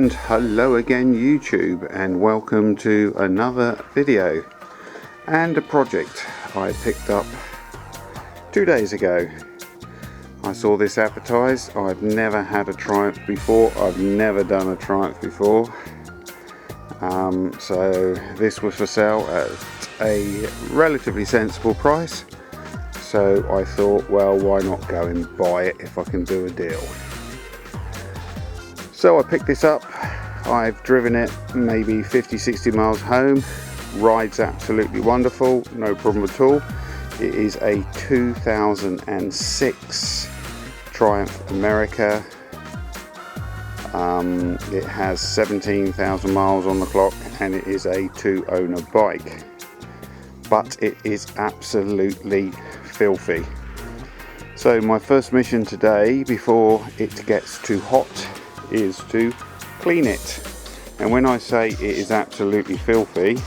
And hello again YouTube, and welcome to another video and a project I picked up 2 days ago. I saw this advertised. I've never had a Triumph before, I've never done a Triumph before, so this was for sale at a relatively sensible price, so I thought, well, why not go and buy it if I can do a deal. So I picked this up. I've driven it maybe 50-60 miles home. Rides absolutely wonderful, no problem at all. It is a 2006 Triumph America. It has 17,000 miles on the clock, and it is a 2-owner bike, but it is absolutely filthy. So my first mission today, before it gets too hot, is to clean it. And when I say it is absolutely filthy,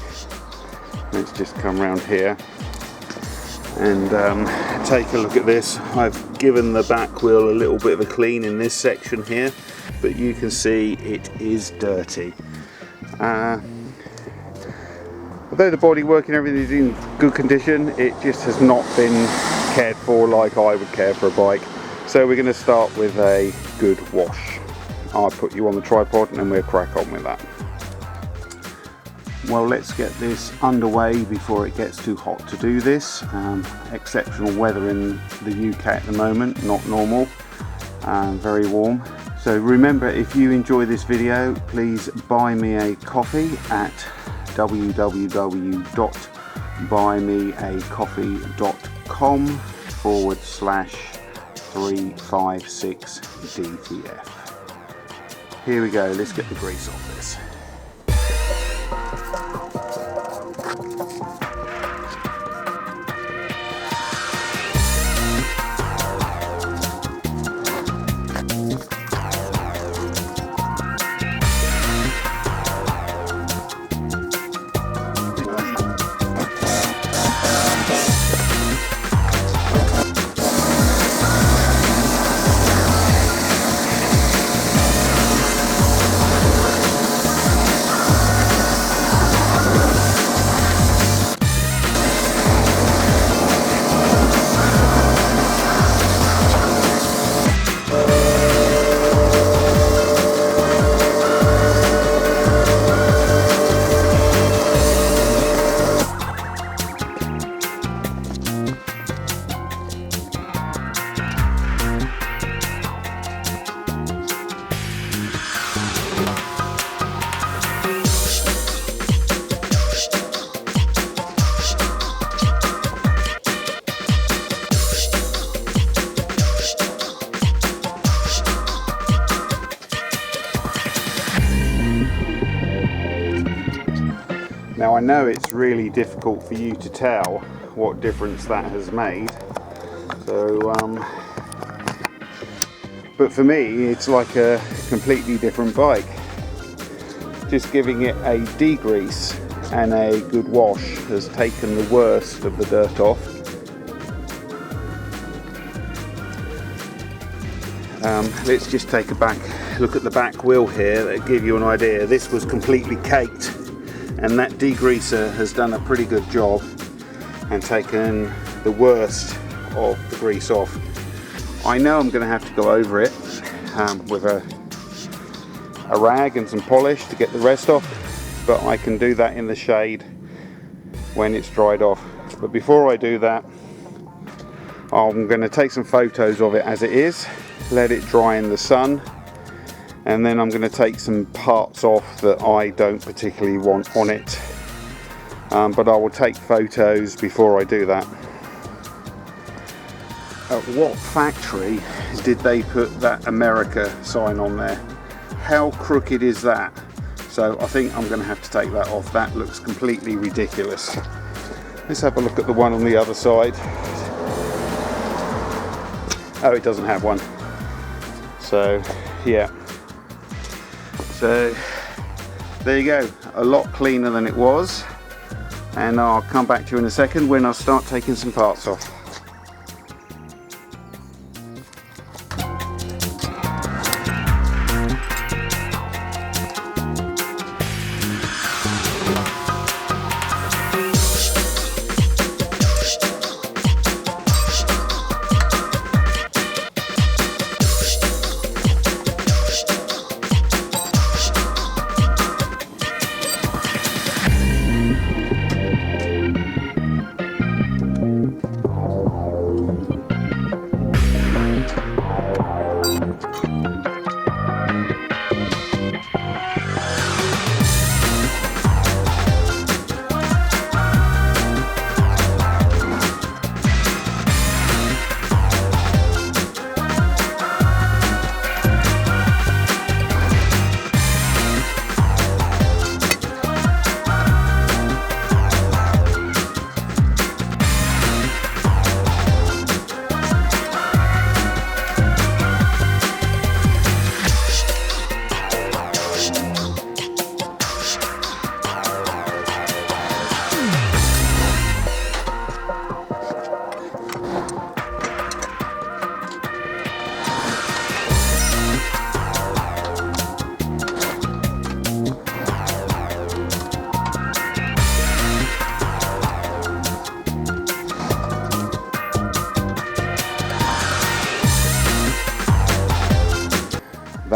let's just come around here and take a look at this. I've given the back wheel a little bit of a clean in this section here, but you can see it is dirty. Although the bodywork and everything is in good condition, it just has not been cared for like I would care for a bike. So we're going to start with a good wash. I'll put you on the tripod and then we'll crack on with that. Well, let's get this underway before it gets too hot to do this. Exceptional weather in the UK at the moment, not normal, very warm. So remember, if you enjoy this video, please buy me a coffee at www.buymeacoffee.com/356DTF. Here we go, let's get the grease off this. Now I know it's really difficult for you to tell what difference that has made, so but for me it's like a completely different bike. Just giving it a degrease and a good wash has taken the worst of the dirt off. Let's just take a look at the back wheel here that'll give you an idea. This was completely caked, and that degreaser has done a pretty good job and taken the worst of the grease off. I know I'm going to have to go over it with a rag and some polish to get the rest off, but I can do that in the shade when it's dried off. But before I do that, I'm going to take some photos of it as it is, let it dry in the sun, and then I'm going to take some parts off that I don't particularly want on it, but I will take photos before I do that. At what factory did they put that America sign on there? How crooked is that? So I think I'm going to have to take that off. That looks completely ridiculous. Let's have a look at the one on the other side. Oh, it doesn't have one. So yeah. So there you go, a lot cleaner than it was, and I'll come back to you in a second when I start taking some parts off.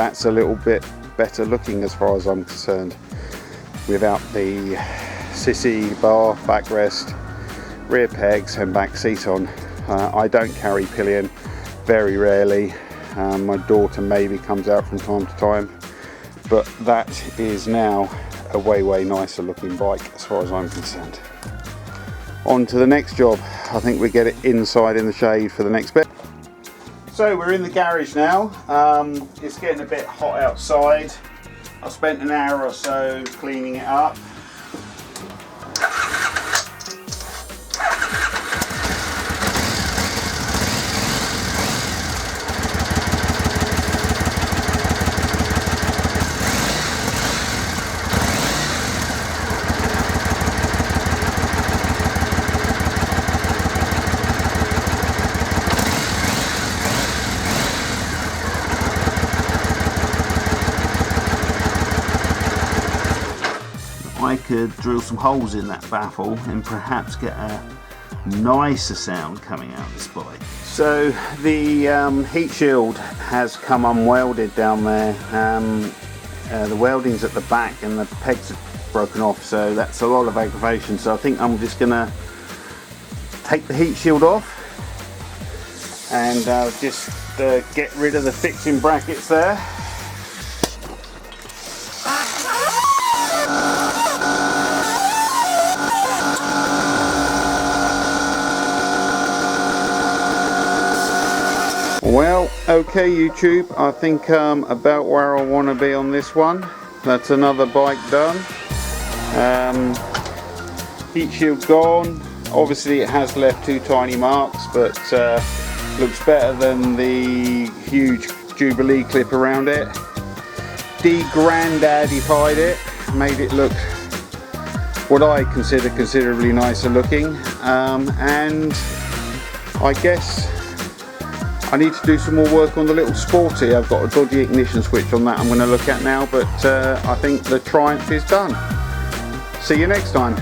that's a little bit better looking as far as I'm concerned, without the sissy bar, backrest, rear pegs and back seat on. I don't carry pillion, very rarely. My daughter maybe comes out from time to time, but that is now a way nicer looking bike as far as I'm concerned. On to the next job. I think we get it inside in the shade for the next bit. So we're in the garage now. It's getting a bit hot outside. I spent an hour or so cleaning it up. I could drill some holes in that baffle and perhaps get a nicer sound coming out of this bike. So the heat shield has come unwelded down there. The welding's at the back and the pegs are broken off, so that's a lot of aggravation. So I think I'm just gonna take the heat shield off and just get rid of the fixing brackets there. Well, okay YouTube, I think I'm about where I want to be on this one. That's another bike done. Heat shield gone. Obviously it has left 2 tiny marks, but looks better than the huge Jubilee clip around it. De-granddaddified it, made it look what I consider considerably nicer looking. And I guess I need to do some more work on the little Sporty. I've got a dodgy ignition switch on that I'm going to look at now, but I think the Triumph is done. See you next time.